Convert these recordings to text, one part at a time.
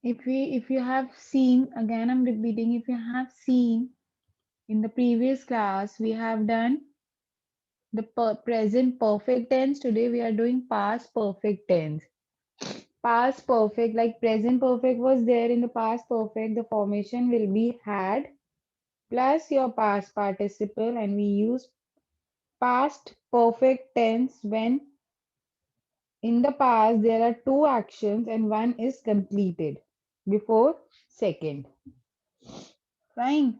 if you have seen, again I'm repeating, if you have seen in the previous class, we have done the present perfect tense. Today we are doing past perfect tense. Past perfect, like present perfect was there in the past perfect, the formation will be had plus your past participle, and we use past perfect tense when in the past there are two actions and one is completed before second. Fine.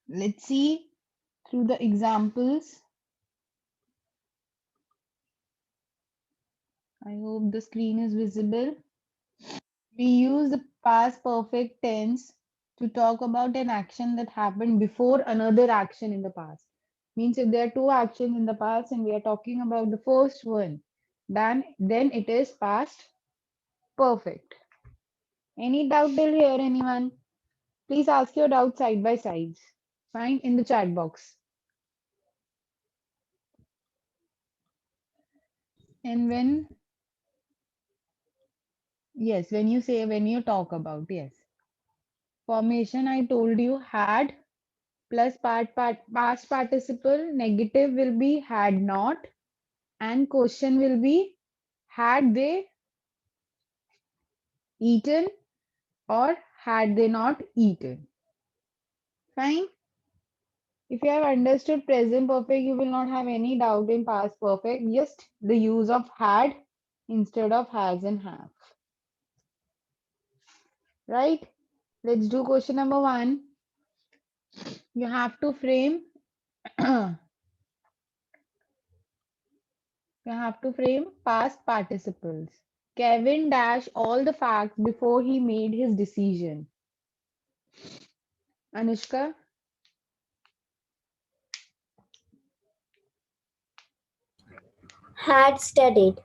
Let's see through the examples. I hope the screen is visible. We use the past perfect tense to talk about an action that happened before another action in the past. Means if there are two actions in the past and we are talking about the first one, then it is past perfect. Any doubt till here, anyone? Please ask your doubt side by sides. Fine, in the chat box. And yes, when you talk about, yes. Formation I told you had plus past participle, negative will be had not, and question will be had they eaten or had they not eaten. Fine. If you have understood present perfect, you will not have any doubt in past perfect. Just the use of had instead of has and have. Right? Let's do question number 1. You have to frame you have to frame past participles. Kevin dash all the facts before he made his decision. Anushka, Had studied.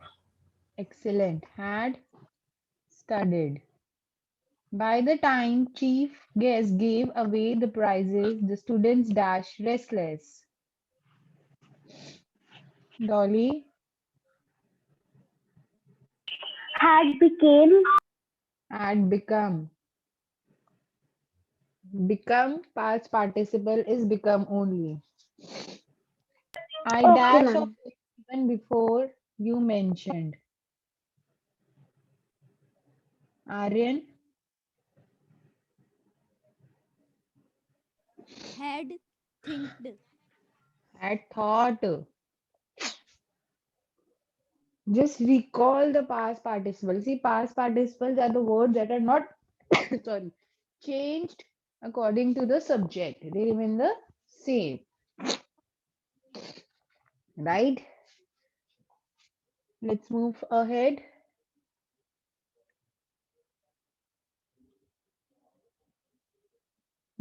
excellent. Had studied. By the time chief guest gave away the prizes, the students dash restless. Dolly, Had became. had become. Become past participle is become only. I Okay, dash of ma'am. it even before you mentioned. Aryan, Had thinked. had thought. Just recall the past participles. See, past participles are the words that are not sorry changed according to the subject. They remain the same, right? Let's move ahead.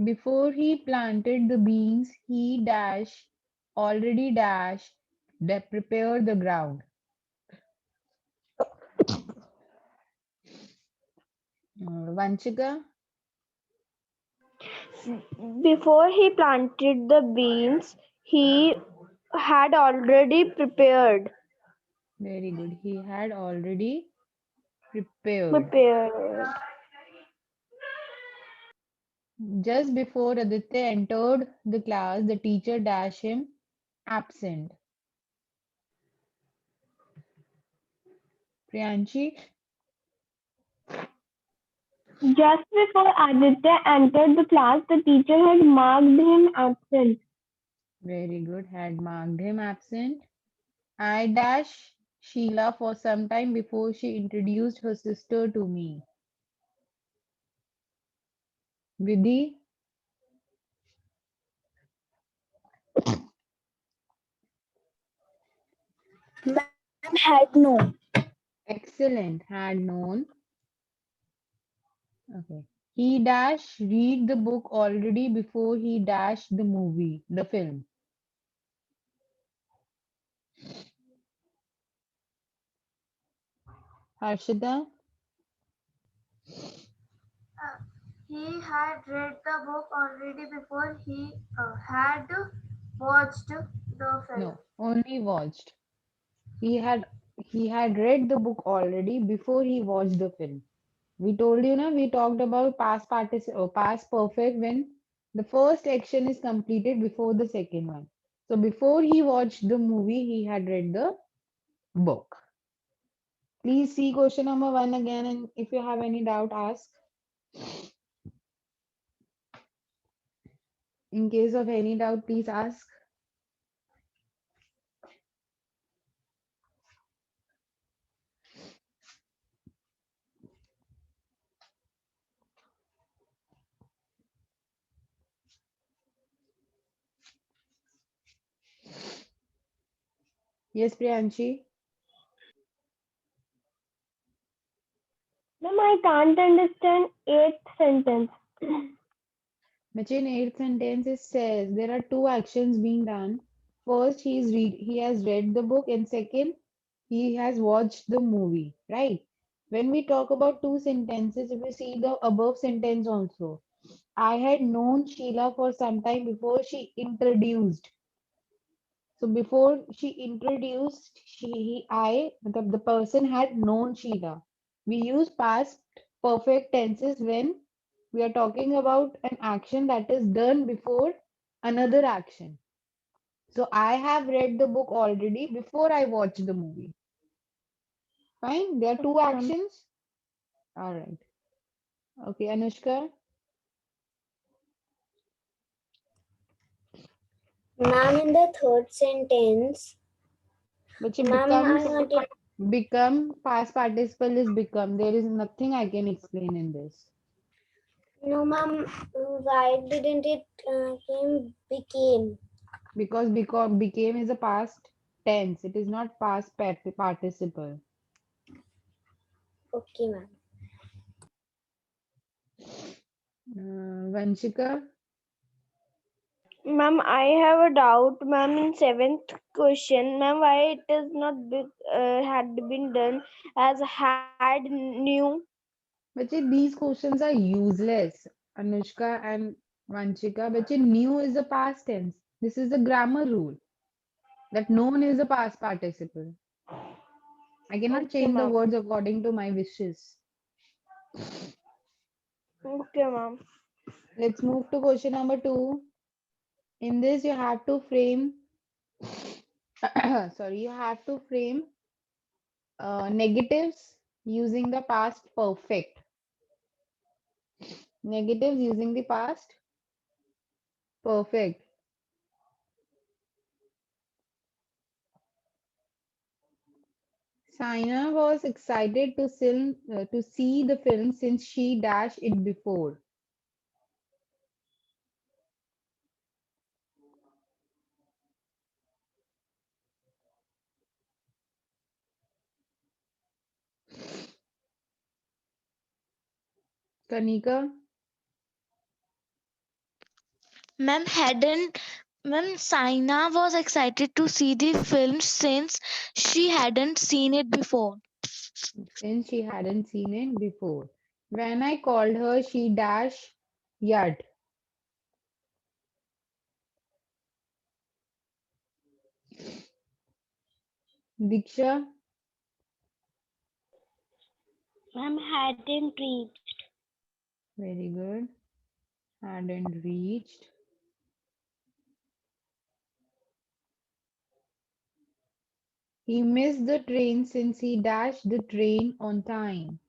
Before he planted the beans, he dash already dash that prepared the ground. Vanchika, Before he planted the beans, he had already prepared. very good. He had already prepared. Prepared. Just before Aditya entered the class, the teacher dashed him absent. Priyanshi, Just before Aditya entered the class, the teacher had marked him absent. very good, had marked him absent. I dash Sheila for some time before she introduced her sister to me. Vidhi, Ma'am had known. excellent, had known. Okay. He dash read the book already before he dash the movie, the film. Harshita, He had read the book already before he had watched the film. no, only watched. He had read the book already before he watched the film. We told you na, we talked about past perfect when the first action is completed before the second one. So before he watched the movie, he had read the book. Please see question number 1 again, and if you have any doubt, ask. In case of any doubt, please ask. Yes, Priyanshi. Ma'am, I can't understand eighth sentence. But in eighth sentence, it says there are two actions being done. First, he has read the book, and second, he has watched the movie. Right? When we talk about two sentences, if you see the above sentence also, I had known Sheila for some time before she introduced. So before she introduced, the person had known Sheila. We use past perfect tenses when we are talking about an action that is done before another action. So I have read the book already before I watched the movie. Fine, there are two Okay, ma'am. actions. All right. Okay, Anushka. Ma'am, in the third sentence, But it ma'am, I becomes wanted. become past participle is become. There is nothing I can explain in this. No, ma'am, why didn't it came became? Because became is a past tense. It is not past participle. Okay, ma'am. Vanshika, Ma'am, I have a doubt. Ma'am, in seventh question, ma'am, why it is not had been done as had new? but these questions are useless. Anushka and Vanshika, but new is the past tense. This is the grammar rule that known is the past participle. I cannot Okay, change the ma'am. words according to my wishes. Okay, ma'am. Let's move to question number 2. In this, you have to frame, sorry, you have to frame negatives using the past perfect. Negatives using the past perfect. Saina was excited to see the film since she dashed it before. Kanika, Ma'am Saina was excited to see the film since she hadn't seen it before. since she hadn't seen it before. When I called her, she dashed yard. Diksha, Ma'am, hadn't reached. very good. Hadn't reached. He missed the train since he dashed the train on time.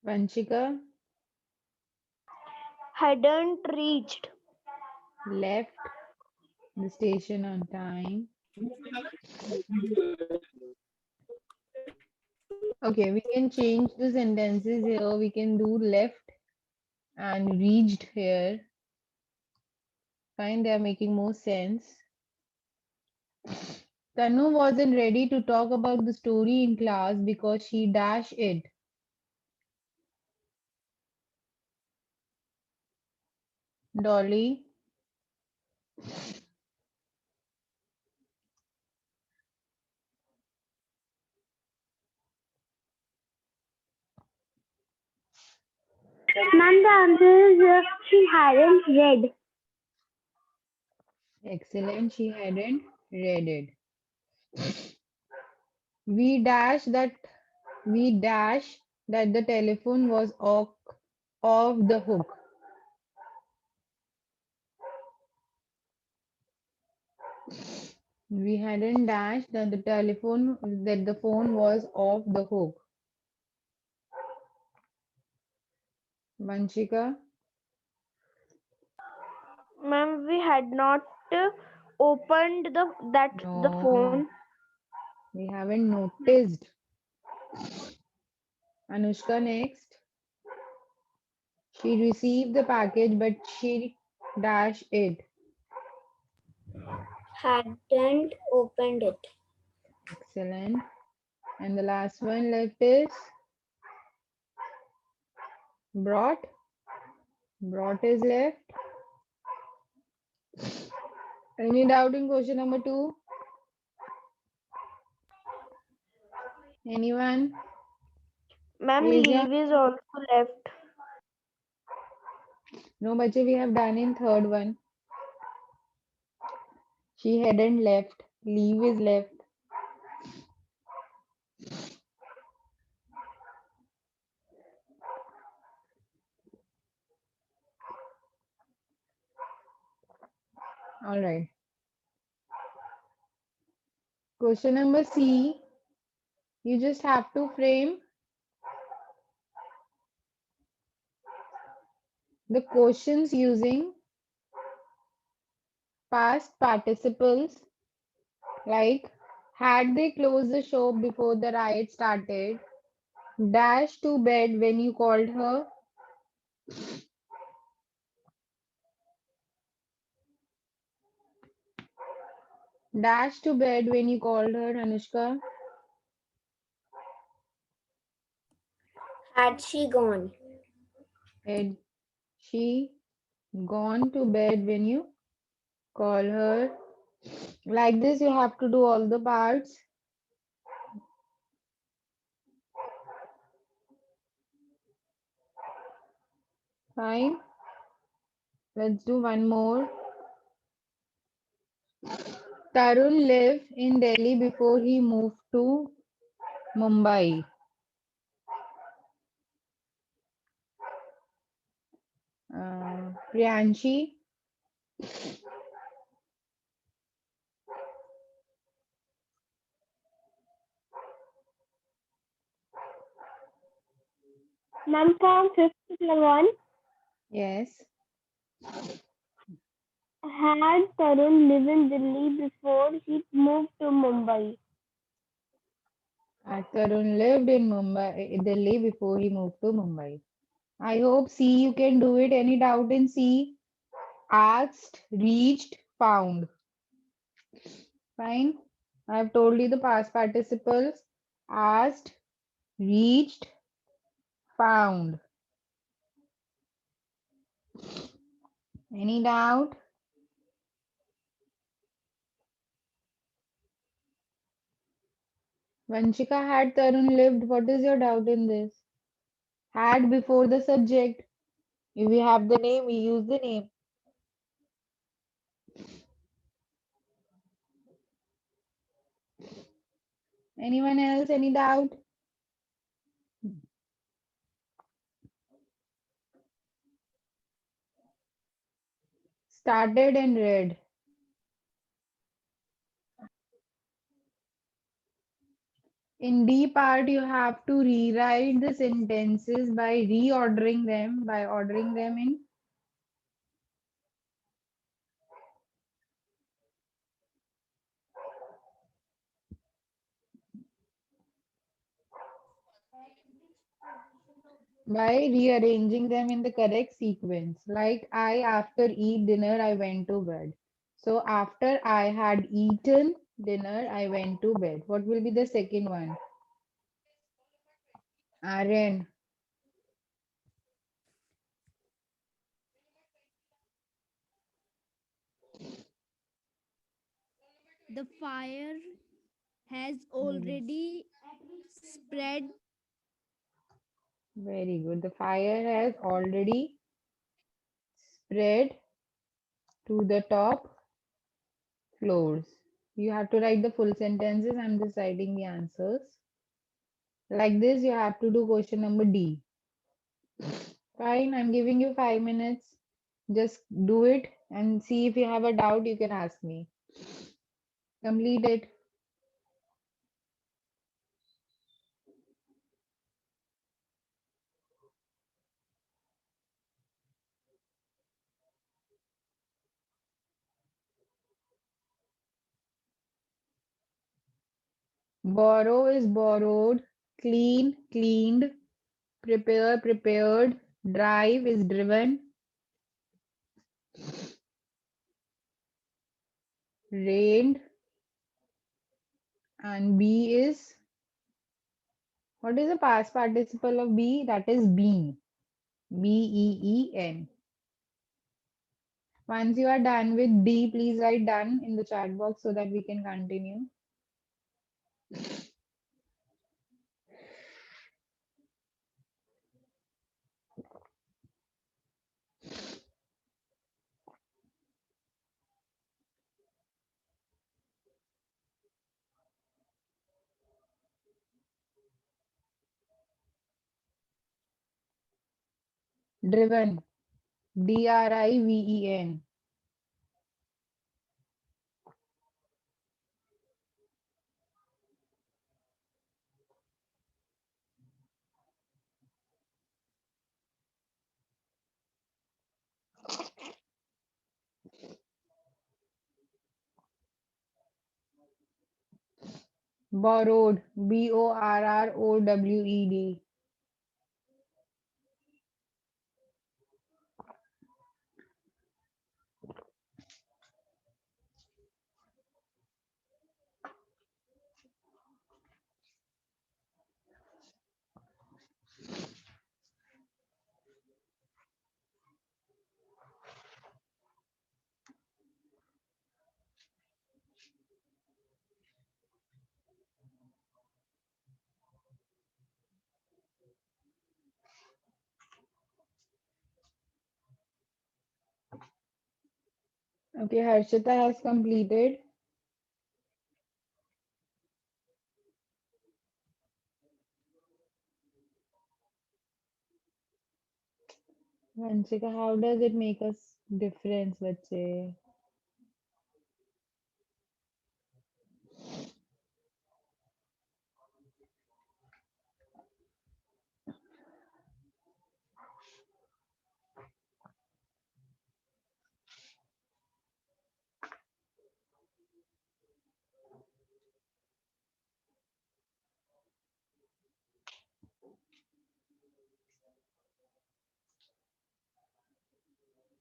Vanchika Hadn't reached. left the station on time. Okay, we can change the sentences here. We can do left and reached here. Fine, they are making more sense. Tanu wasn't ready to talk about the story in class because she dashed it. Dolly, Ma'am, the answer is she hadn't read. Excellent. She hadn't read it. We dash that the telephone was off the hook. We hadn't dashed that the phone was off the hook. Vanshika, Ma'am, we had not opened the no, phone. we haven't noticed. Anushka next. She received the package, but she dashed it. Hadn't opened it. Excellent. And the last one left is brought. Brought is left. Any doubt in question number 2? Anyone? Ma'am, Raise your leave is also left. No, bache, we have done in third one. She hadn't left. Leave is left. All right. Question number C. You just have to frame the questions using past participles, like had they closed the shop before the riot started, dash to bed when you called her, dash to bed when you called her, Anushka, Had she gone? had she gone to bed when you call her. Like this, you have to do all the parts. Fine. Let's do one more. Tarun lived in Delhi before he moved to Mumbai. Priyanshi, Ma'am, from fifth one, yes. had Tarun lived in Delhi before he moved to Mumbai? Tarun lived in Delhi before he moved to Mumbai. I hope C you can do it. Any doubt in C? Asked, reached, found. Fine. I have told you the past participles. Asked, reached, found. Any doubt? Vanshika, had Tarun lived? What is your doubt in this? Had before the subject. If we have the name, we use the name. Anyone else? Any doubt? Started and read. In D part, you have to rewrite the sentences by reordering them, by ordering them in by rearranging them in the correct sequence. Like I, after eat dinner, I went to bed. So after I had eaten dinner, I went to bed. What will be the second one? Aryan. The fire has already spread Very good. The fire has already spread to the top floors. You have to write the full sentences. I'm just writing the answers. Like this, you have to do question number D. Fine, I'm giving you 5 minutes. Just do it and see if you have a doubt, you can ask me. Complete it. Borrow is borrowed, clean, cleaned, prepare, prepared, drive is driven, rained, and be is, what is the past participle of be? That is been. B-E-E-N. Once you are done with D, please write done in the chat box so that we can continue. Driven. D-R-I-V-E-N. Borrowed. B-O-R-R-O-W-E-D. Okay, Harshita has completed. Vanshika, how does it make us difference, let's say?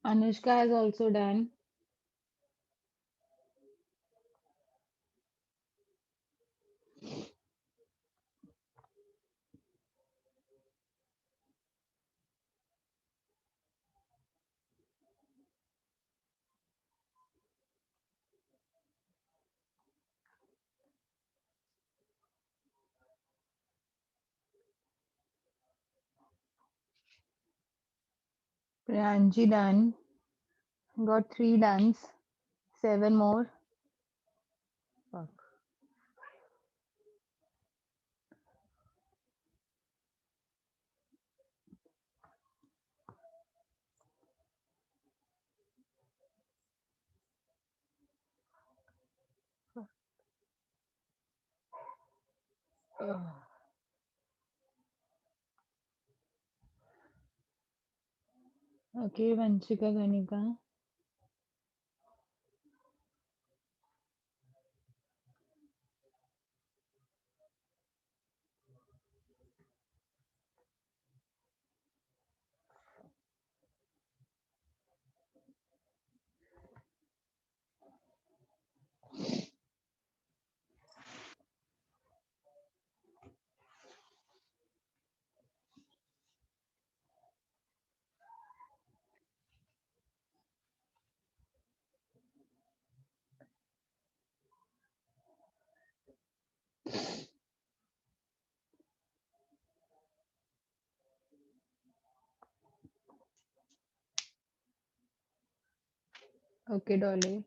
Anushka has also done. Priyanji done. Got 3 duns. 7 more. Fuck. Ugh. Okay, Vanshika Ganika. Okay, Dolly.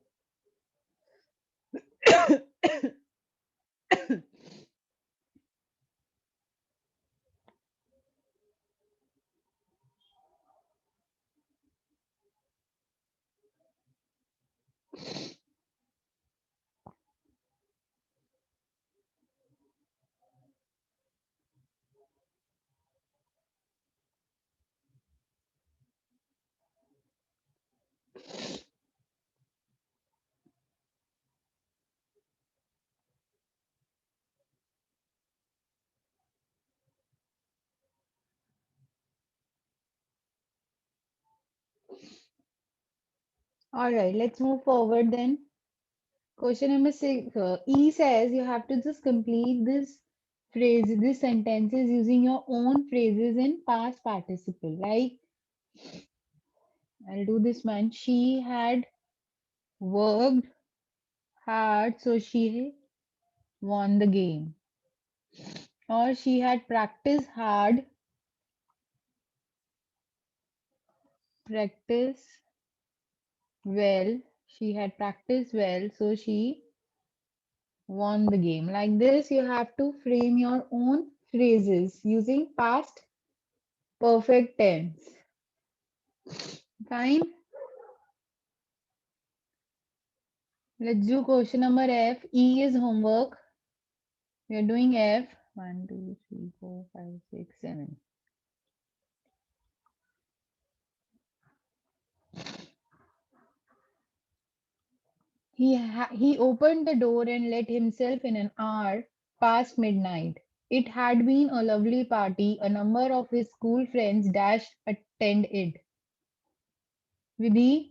All right, let's move forward then. Question number six. E says you have to just complete this phrase, these sentences using your own phrases in past participle. Like, I'll do this one. She had worked hard, so she won the game. Or she had practice well. She had practiced well, so she won the game. Like this, you have to frame your own phrases using past perfect tense. Fine. Let's do question number F. E is homework. We are doing F. 1, 2, 3, 4, 5, 6, 7. He opened the door and let himself in an hour past midnight. It had been a lovely party. A number of his school friends dashed attend it. Vidhi,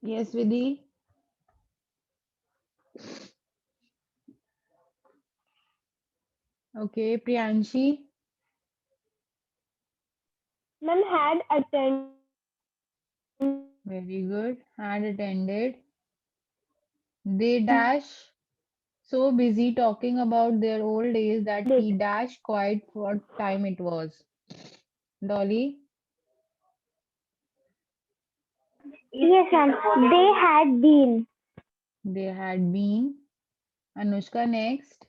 yes, Vidhi. Okay, Priyanshi. Ma'am had attended Very good. Had attended. They dash so busy talking about their old days that it. he dashed quite what time it was. Dolly, Yes, ma'am. They had been. they had been. Anushka next.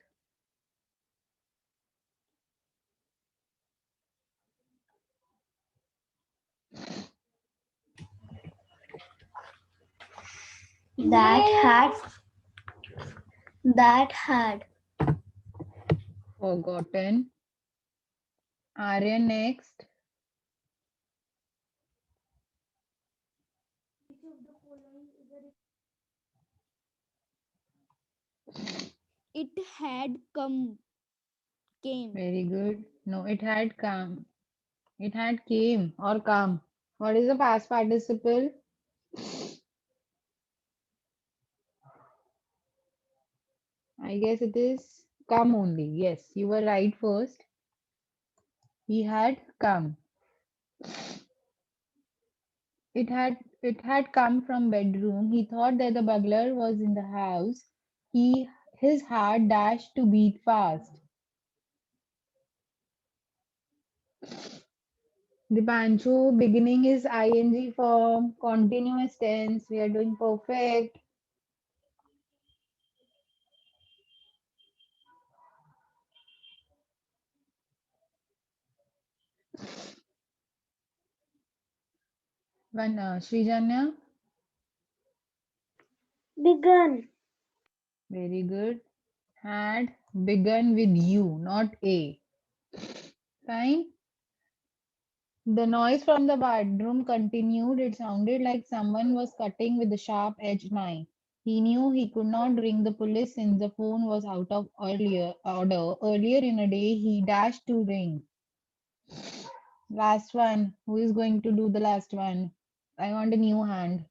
that had Forgotten. Aryan next. It had came. Very good. No, it had come. It had came or come. What is the past participle? I guess it is come only. Yes, you were right first. He had come. It had come from bedroom. He thought that the burglar was in the house. His heart dashed to beat fast. The Pancho beginning is ing form, continuous tense. We are doing perfect. One, Srijanya, Begun. very good. Had begun with U, not A. Fine. The noise from the bedroom continued. It sounded like someone was cutting with a sharp edged knife. He knew he could not ring the police since the phone was out of earlier order. Earlier in a day, he dashed to ring. Last one. Who is going to do the last one? I want a new hand.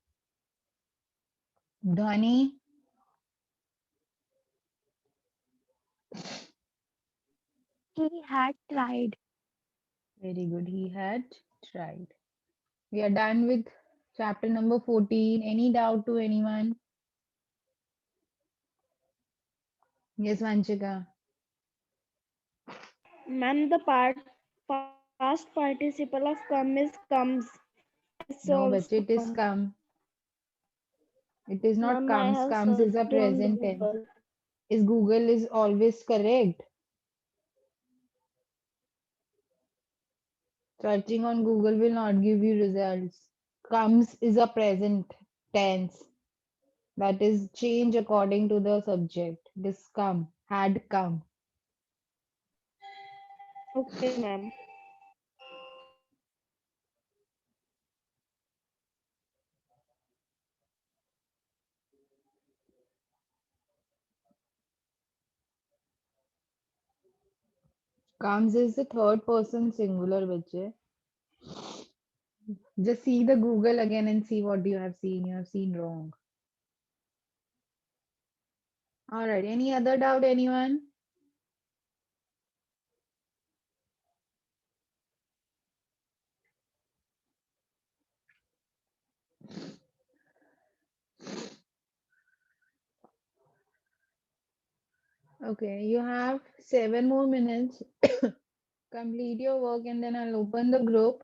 Dhani. He had tried. Very good. He had tried. We are done with chapter number 14. Any doubt to anyone? Yes, Vanchika. Ma'am, the past participle of come is comes. It's No, also but it is come. come. It is not Ma'am, I comes. have Comes is a searched on present tense. Google. Is Google is always correct? Searching on Google will not give you results. Comes is a present tense. That is change according to the subject. This come, had come. Okay, ma'am. Comes is the third person singular, bache. Just see the Google again and see what you have seen. You have seen wrong. All right. Any other doubt, anyone? Okay, you have 7 more minutes. Complete your work and then I'll open the group.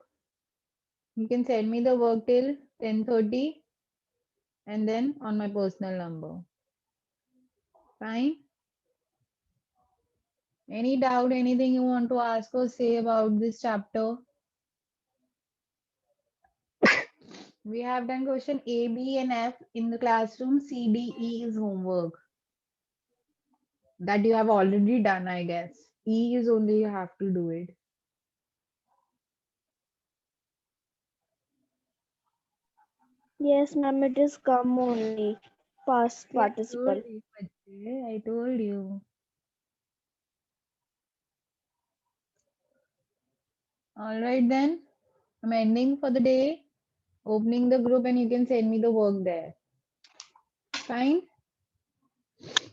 You can send me the work till 10:30 and then on my personal number. Fine? Any doubt, anything you want to ask or say about this chapter? We have done question A, B, and F in the classroom. C, D, E is homework that you have already done, I guess. E is only you have to do it. Yes, ma'am, it is come only. Past I told participle. you, Bachche, I told you. All right then. I'm ending for the day. Opening the group and you can send me the work there. Fine.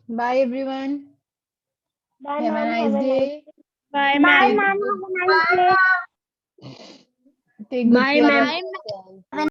Bye everyone. Bye, Have a ma'am. nice Have a nice day. Bye, Bye, ma'am. Take ma'am. good, Have a nice day. take good Bye, care ma'am. of Bye, yourself.